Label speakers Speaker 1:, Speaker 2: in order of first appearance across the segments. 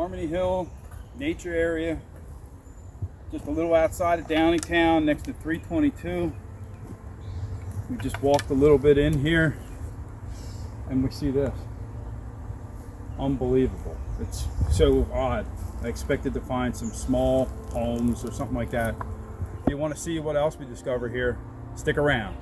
Speaker 1: Harmony Hill nature area, just a little outside of Downingtown next to 322. We just walked a little bit in here and we see this. Unbelievable. It's so odd. I expected to find some small homes or something like that. If you want to see what else we discover here, stick around.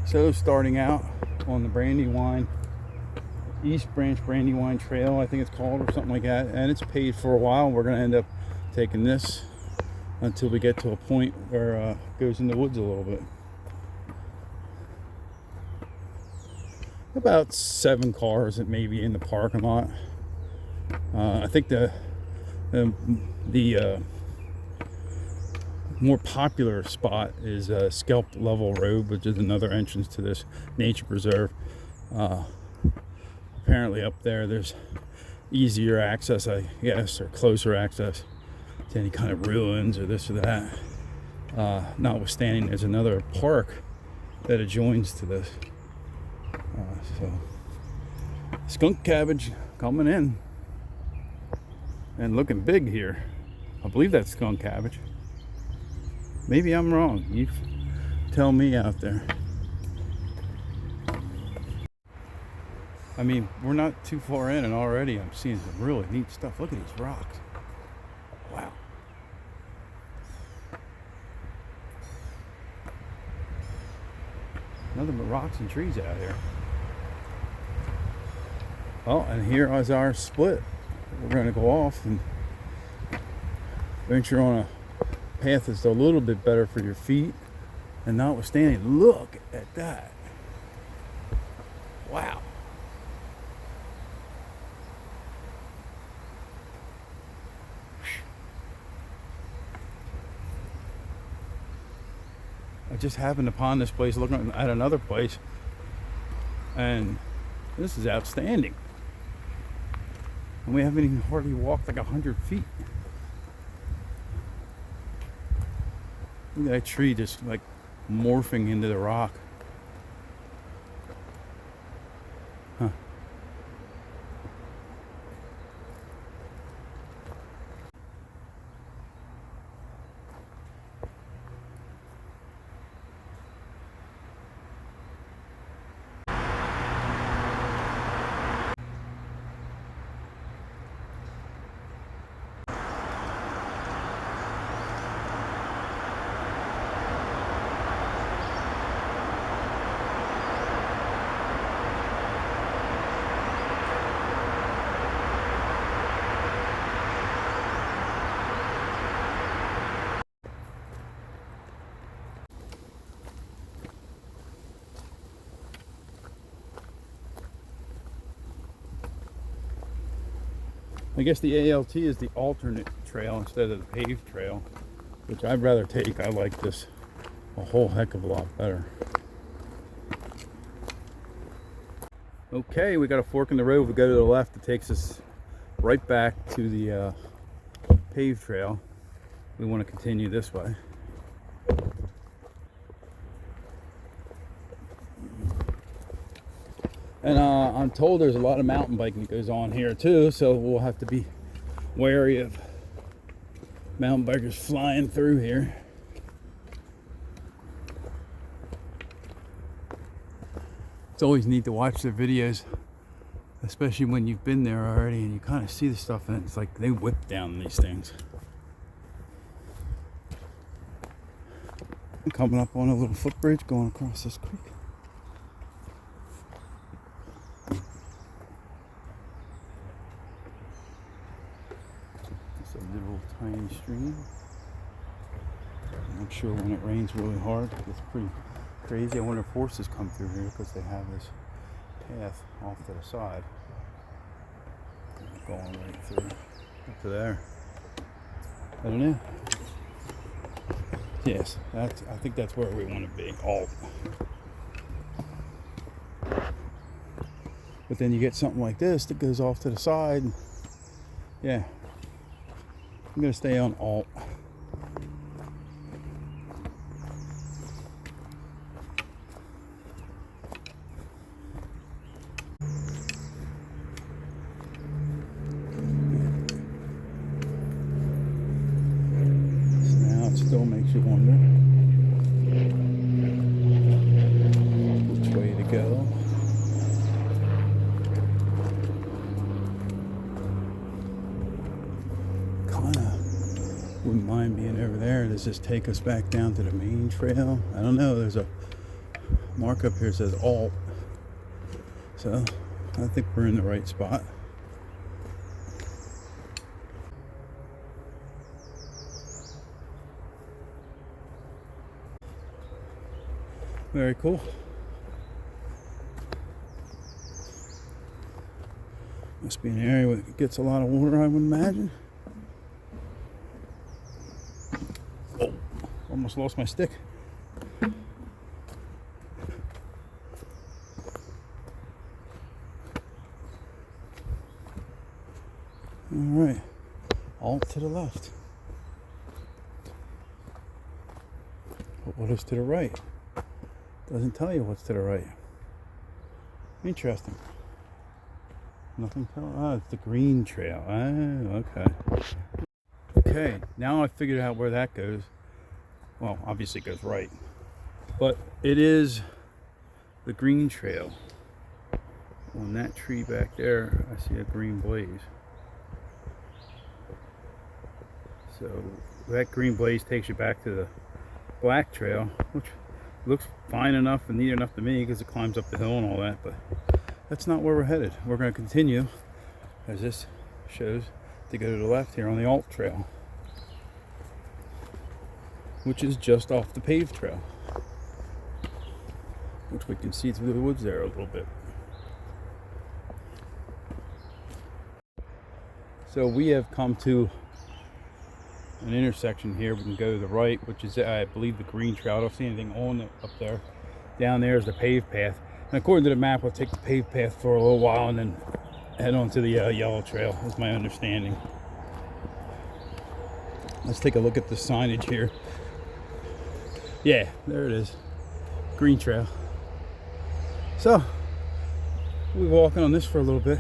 Speaker 1: So starting out on the Brandywine, East Branch Brandywine Trail, I think it's called, or something like that, and it's paved for a while. We're going to end up taking this until we get to a point where it goes in the woods a little bit. About 7 cars that may be in the parking lot. I think the more popular spot is Scalp Level Road, which is another entrance to this nature preserve. Apparently up there's easier access, I guess, or closer access to any kind of ruins or this or that. Notwithstanding, there's another park that adjoins to this. So skunk cabbage coming in and looking big here. I believe that's skunk cabbage. Maybe I'm wrong. You tell me out there. I mean, we're not too far in and already I'm seeing some really neat stuff. Look at these rocks. Wow. Nothing but rocks and trees out here. Well, and here is our split. We're going to go off and venture on a path that's a little bit better for your feet, and notwithstanding, look at that. Wow. I just happened upon this place looking at another place, and this is outstanding, and we haven't even hardly walked like 100 feet. Look at that tree just like morphing into the rock. Huh. I guess the ALT is the alternate trail instead of the paved trail, which I'd rather take. I like this a whole heck of a lot better. Okay, we got a fork in the road. We go to the left. It takes us right back to the paved trail. We want to continue this way. And I'm told there's a lot of mountain biking that goes on here too, so we'll have to be wary of mountain bikers flying through here. It's always neat to watch their videos, especially when you've been there already and you kind of see the stuff, and it's like they whip down these things. I'm coming up on a little footbridge going across this creek. It's a little tiny stream. I'm sure when it rains really hard, it's pretty crazy. I wonder if horses come through here because they have this path off to the side. Going right through up to there. I don't know. Yes, I think that's where we want to be. Alt. But then you get something like this that goes off to the side. Yeah, I'm gonna stay on alt. Still makes you wonder which way to go. Kinda wouldn't mind being over there. Does this take us back down to the main trail? I don't know. There's a mark up here that says alt. So I think we're in the right spot. Very cool. Must be an area where it gets a lot of water, I would imagine. Oh, almost lost my stick. All right, alt to the left. But what is to the right? Doesn't tell you what's to the right. Interesting. Nothing tell. Ah, it's the green trail. Ah, okay. Okay, now I figured out where that goes. Well, obviously it goes right. But it is the green trail. On that tree back there, I see a green blaze. So that green blaze takes you back to the black trail, which looks fine enough and neat enough to me because it climbs up the hill and all that, but that's not where we're headed. We're going to continue, as this shows, to go to the left here on the alt trail, which is just off the paved trail, which we can see through the woods there a little bit. So we have come to an intersection here. We can go to the right, which is, I believe, the green trail. I don't see anything on it up there. Down there is the paved path. And according to the map, we'll take the paved path for a little while and then head on to the yellow trail, is my understanding. Let's take a look at the signage here. Yeah, there it is. Green trail. So, we'll be walking on this for a little bit.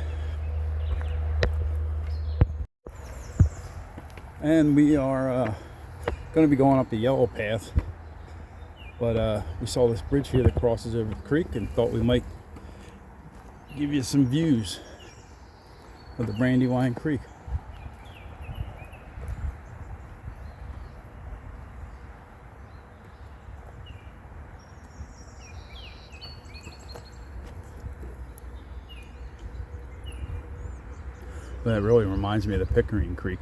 Speaker 1: And we are going to be going up the yellow path, but we saw this bridge here that crosses over the creek and thought we might give you some views of the Brandywine Creek. That really reminds me of the Pickering Creek.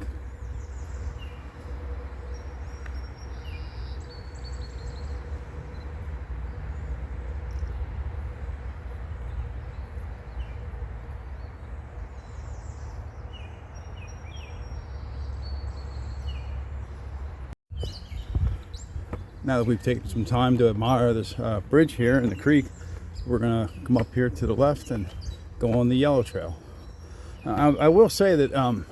Speaker 1: Now that we've taken some time to admire this bridge here in the creek, we're gonna come up here to the left and go on the yellow trail. I will say that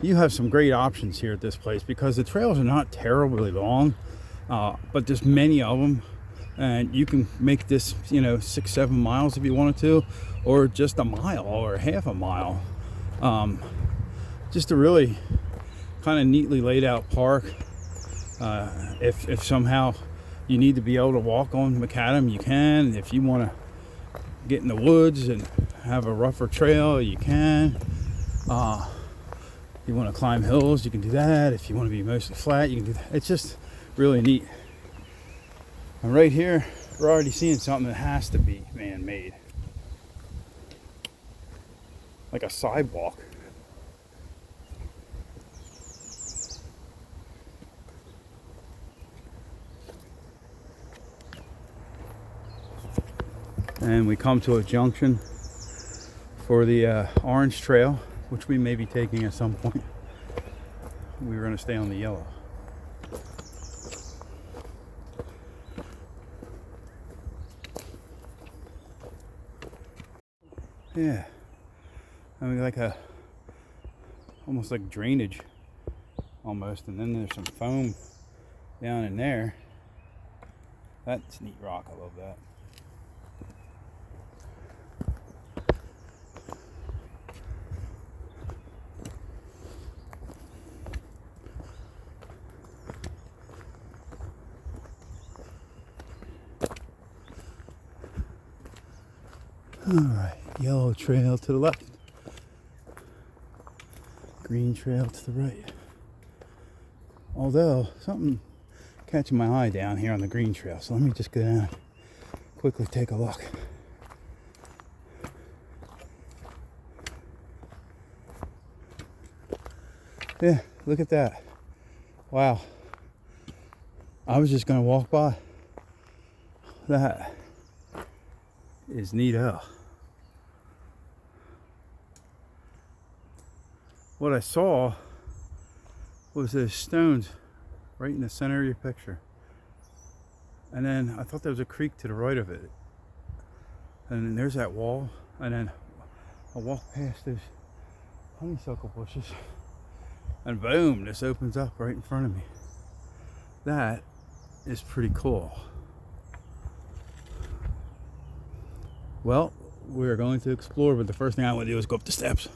Speaker 1: you have some great options here at this place because the trails are not terribly long, but there's many of them, and you can make this, 6-7 miles if you wanted to, or just a mile or half a mile. Just a really kind of neatly laid out park. If somehow you need to be able to walk on macadam, you can. If you want to get in the woods and have a rougher trail, you can. You want to climb hills, you can do that. If you want to be mostly flat, you can do that. It's just really neat. And right here, we're already seeing something that has to be man-made, like a sidewalk. And we come to a junction for the Orange Trail, which we may be taking at some point. we were going to stay on the yellow. Yeah, I mean, like almost like drainage, almost, and then there's some foam down in there. That's neat rock, I love that. Alright, yellow trail to the left, green trail to the right. Although, something catching my eye down here on the green trail, so let me just go down, quickly take a look. Yeah, look at that. Wow. I was just going to walk by. That is neato. What I saw was those stones right in the center of your picture. And then I thought there was a creek to the right of it. And then there's that wall. And then I walked past those honeysuckle bushes. And boom, this opens up right in front of me. That is pretty cool. Well, we're going to explore, but the first thing I want to do is go up the steps.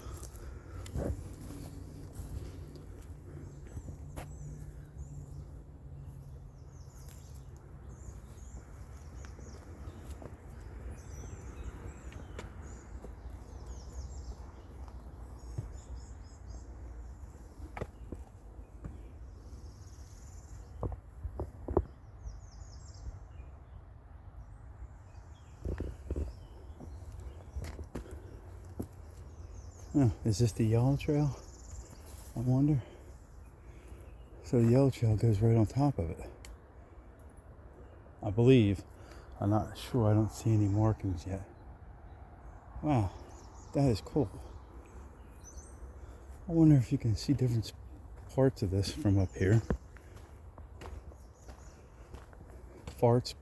Speaker 1: Oh, is this the yellow trail? I wonder. So the yellow trail goes right on top of it, I believe. I'm not sure. I don't see any markings yet. Wow, that is cool. I wonder if you can see different parts of this from up here. Parts.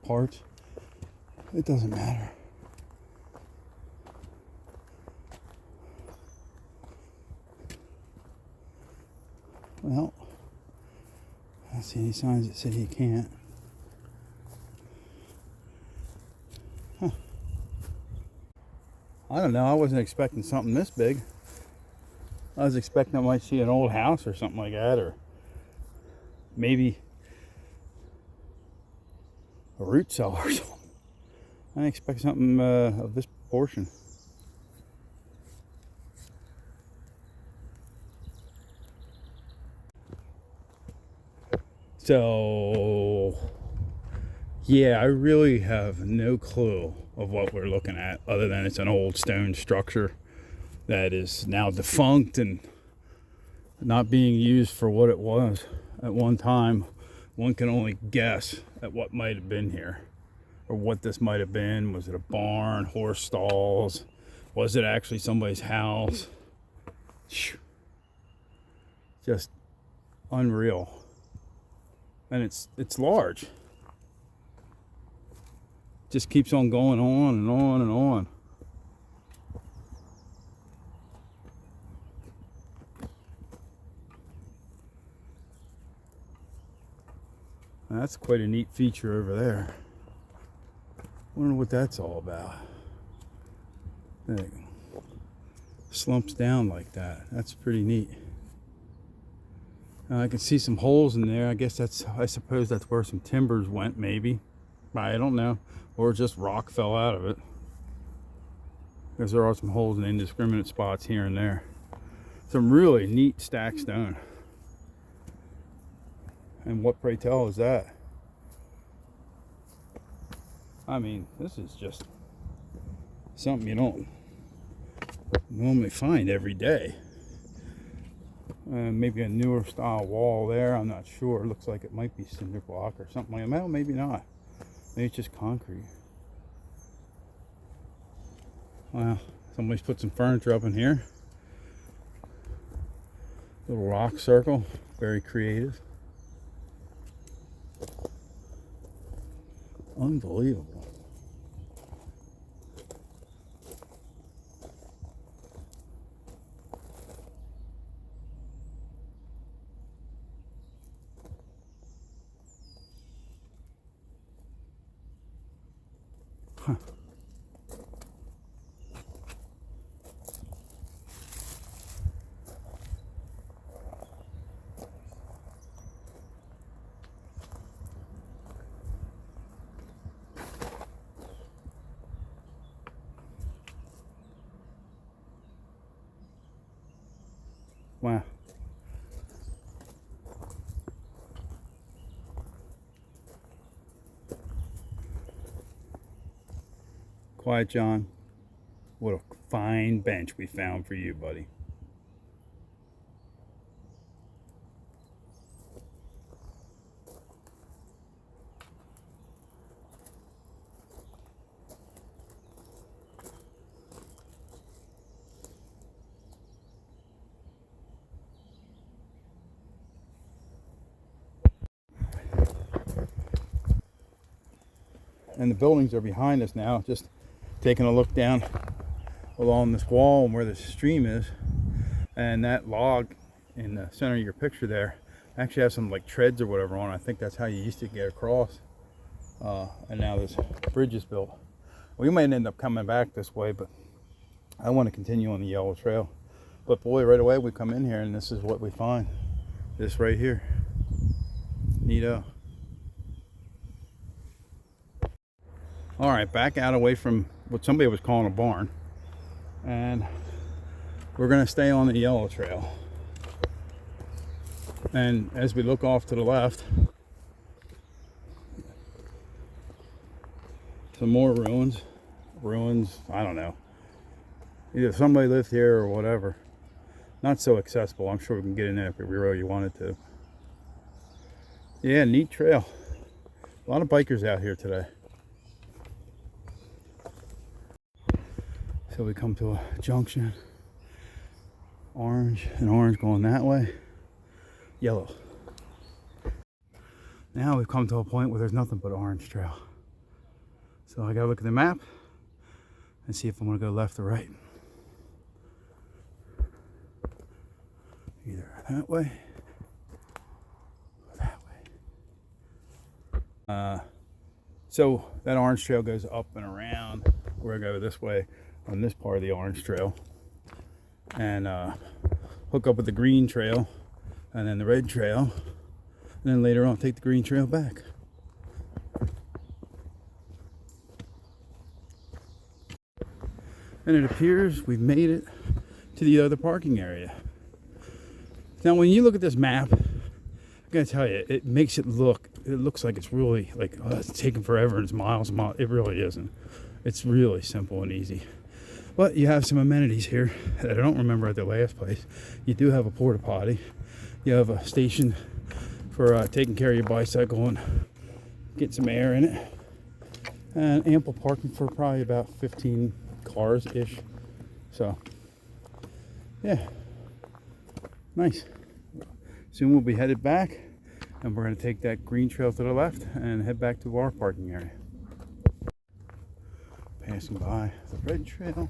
Speaker 1: It doesn't matter. Well, I don't see any signs that said you can't. Huh. I don't know. I wasn't expecting something this big. I was expecting I might see an old house or something like that, or maybe a root cellar or something. I expect something of this proportion. So, yeah, I really have no clue of what we're looking at, other than it's an old stone structure that is now defunct and not being used for what it was at one time. One can only guess at what might have been here, or what this might have been. Was it a barn, horse stalls? Was it actually somebody's house? Just unreal. And it's large. Just keeps on going on and on and on. Now, that's quite a neat feature over there. Wonder what that's all about. It slumps down like that. That's pretty neat. I can see some holes in there. I suppose that's where some timbers went, maybe. I don't know. Or just rock fell out of it. Because there are some holes in indiscriminate spots here and there. Some really neat stacked stone. And what, pray tell, is that? I mean, this is just something you don't normally find every day. Maybe a newer style wall there. I'm not sure. It looks like it might be cinder block or something like that. Well, maybe not. Maybe it's just concrete. Wow. Somebody's put some furniture up in here. Little rock circle, very creative. Unbelievable. Huh. Wow. Quiet John, what a fine bench we found for you, buddy. And the buildings are behind us now, just taking a look down along this wall and where the stream is. And that log in the center of your picture there actually has some like treads or whatever on it. I think that's how you used to get across. And now this bridge is built. We might end up coming back this way, but I want to continue on the yellow trail. But boy, right away we come in here and this is what we find. This right here. Neato. All right, back out away from what somebody was calling a barn. And we're gonna stay on the yellow trail. And as we look off to the left, some more ruins. I don't know. Either somebody lived here or whatever. Not so accessible. I'm sure we can get in there if we really wanted to. Yeah, neat trail. A lot of bikers out here today. So we come to a junction. Orange and orange going that way. Yellow. Now we've come to a point where there's nothing but orange trail. So I gotta look at the map and see if I'm gonna go left or right. Either that way or that way. So that orange trail goes up and around. We're gonna go this way on this part of the orange trail and hook up with the green trail and then the red trail, and then later on take the green trail back. And it appears we've made it to the other parking area. Now when you look at this map, I'm gonna tell you, it makes it looks like it's really like, oh, it's taking forever and it's miles and miles. It really isn't. It's really simple and easy. But you have some amenities here that I don't remember at the last place. You do have a porta potty. You have a station for taking care of your bicycle and getting some air in it. And ample parking for probably about 15 cars-ish. So, yeah, nice. Soon we'll be headed back and we're gonna take that green trail to the left and head back to our parking area. Passing by the red trail,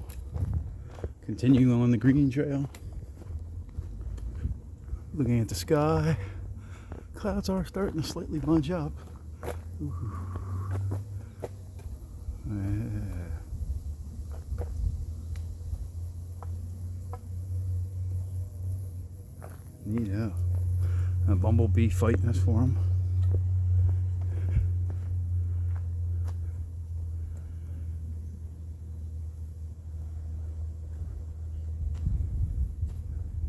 Speaker 1: continuing on the green trail, looking at the sky. Clouds are starting to slightly bunch up. Ooh. Neato. A bumblebee fighting us for him.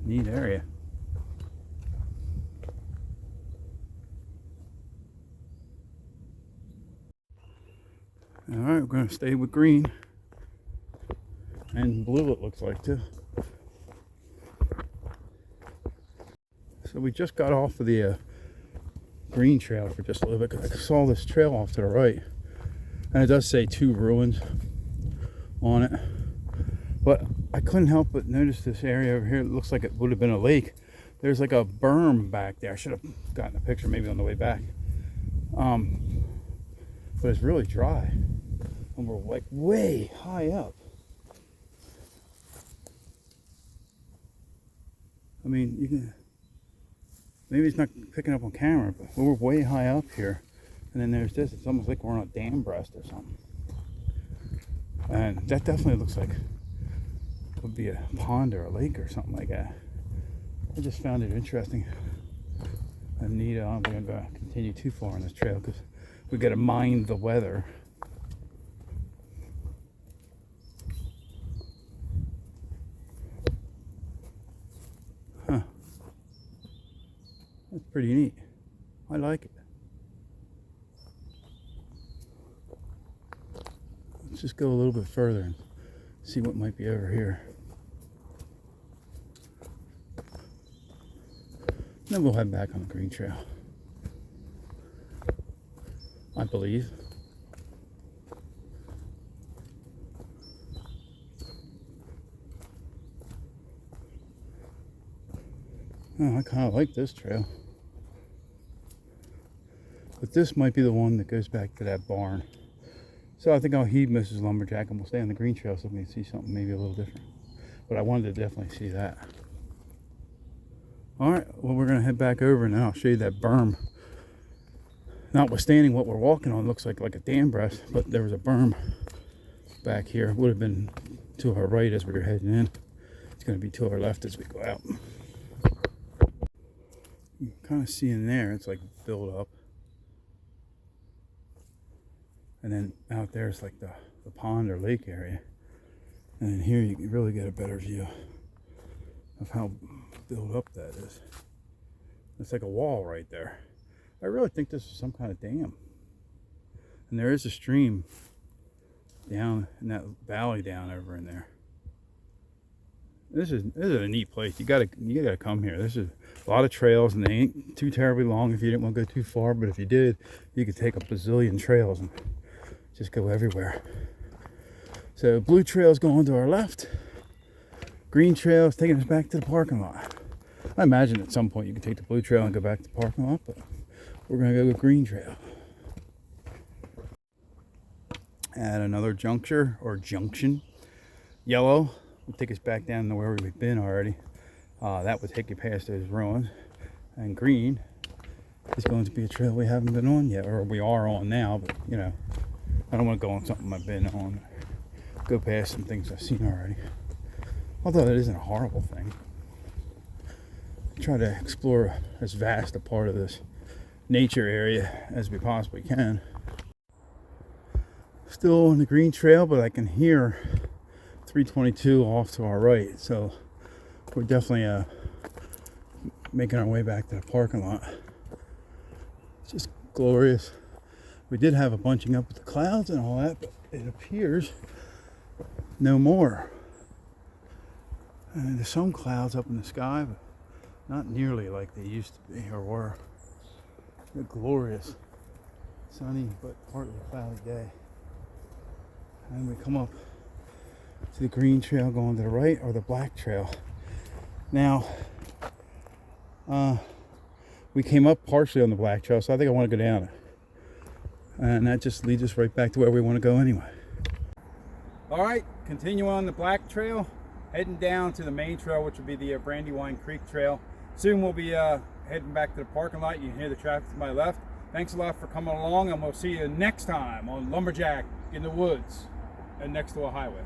Speaker 1: Neat area. All right, we're going to stay with green and blue, it looks like, too. So we just got off of the green trail for just a little bit because I saw this trail off to the right, and it does say 2 ruins on it. But I couldn't help but notice this area over here. It looks like it would have been a lake, There's like a berm back there. I should have gotten a picture maybe on the way back. But it's really dry. And we're like way high up. I mean, you can, maybe it's not picking up on camera, but we're way high up here. And then there's this, it's almost like we're on a dam breast or something. And that definitely looks like it would be a pond or a lake or something like that. I just found it interesting and neat. I don't think I'm going to continue too far on this trail because we got to mind the weather. Huh. That's pretty neat. I like it. Let's just go a little bit further and see what might be over here. Then we'll head back on the green trail, I believe. Oh, I kind of like this trail. But this might be the one that goes back to that barn. So I think I'll heed Mrs. Lumberjack and we'll stay on the green trail so we can see something maybe a little different. But I wanted to definitely see that. Alright, well we're going to head back over and then I'll show you that berm. Notwithstanding what we're walking on looks like a dam breast, but there was a berm back here. It would have been to our right as we were heading in. It's going to be to our left as we go out. You can kind of see in there, it's like built up. And then out there it's like the pond or lake area. And in here you can really get a better view of how built up that is. It's like a wall right there. I really think this is some kind of dam. And there is a stream down in that valley down over in there. This is a neat place. You gotta come here. This is a lot of trails and they ain't too terribly long if you didn't want to go too far, but if you did, you could take a bazillion trails and just go everywhere. So blue trail's going to our left. Green trail is taking us back to the parking lot. I imagine at some point you can take the blue trail and go back to the parking lot, but we're going to go with green trail. At another juncture or junction, yellow will take us back down to where we've been already. That would take you past those ruins. And green is going to be a trail we haven't been on yet, or we are on now, but you know, I don't want to go on something I've been on. Go past some things I've seen already. Although that isn't a horrible thing. Try to explore as vast a part of this nature area as we possibly can. Still on the green trail, but I can hear 322 off to our right. So we're definitely making our way back to the parking lot. It's just glorious. We did have a bunching up with the clouds and all that, but it appears no more. And there's some clouds up in the sky, but not nearly like they used to be or were. A glorious sunny but partly cloudy day. And we come up to the green trail going to the right, or the black trail. Now, we came up partially on the black trail, so I think I want to go down it. And that just leads us right back to where we want to go anyway. All right, continue on the black trail, heading down to the main trail, which will be the Brandywine Creek Trail. Soon we'll be heading back to the parking lot. You can hear the traffic to my left. Thanks a lot for coming along, and we'll see you next time on Lumberjack in the Woods and next to a highway.